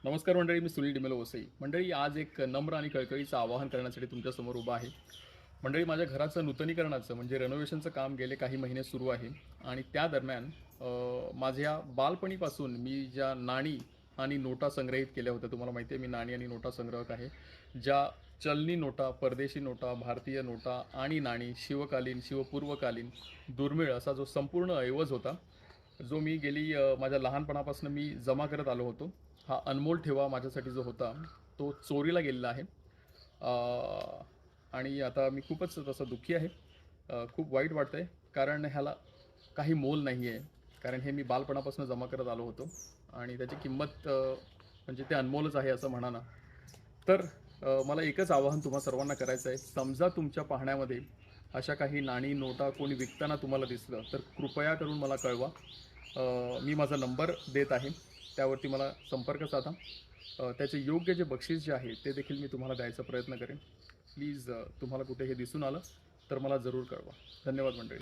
नमस्कार मंडळी, मी सुनील डिमेलो वसई. मंडळी, आज एक नम्र आणि कळकळीचं आवाहन करण्यासाठी तुमच्यासमोर उभा आहे. मंडळी, माझ्या घराचं नूतनीकरणाचं म्हणजे रेनोव्हेशनचं काम गेले काही महिने सुरू आहे आणि त्या दरम्यान माझ्या बालपणीपासून मी ज्या नाणी आणि नोटा संग्रहित केल्या होत्या, तुम्हाला माहिती आहे मी नाणी आणि नोटा संग्राहक आहे. ज्या चलनी नोटा, परदेशी नोटा, भारतीय नोटा आणि नाणी, शिवकालीन, शिवपूर्वकालीन, दुर्मिळ असा जो संपूर्ण ऐवज होता, जो मी गेली माझ्या लहानपणापासून मी जमा करत आलो होतो. हा अनमोल ठेवा माझ्यासाठी जो होता, तो चोरीला गेलेला आहे. आणि आता मी खूपच तसं दुःखी आहे. खूप वाईट वाटतंय, कारण ह्याला काही मोल नाही आहे. कारण हे मी बालपणापासून जमा करत आलो होतो आणि त्याची किंमत म्हणजे ते अनमोलच आहे असं म्हणा ना. तर मला एकच आवाहन तुम्हा सर्वांना करायचं आहे. समजा तुमच्या पाहण्यामध्ये अशा काही नाणी, नोटा कोणी विकताना तुम्हाला दिसलं, तर कृपया करून मला कळवा. मी माझा नंबर देत आहे. त्यावरती मला संपर्क साधा. त्याचे योग्य जे बक्षीस जे आहे, ते देखील मी तुम्हाला द्यायचा प्रयत्न करेन. प्लीज तुम्हाला कुठे हे दिसून आलं, तर मला जरूर कळवा. धन्यवाद मंडळी.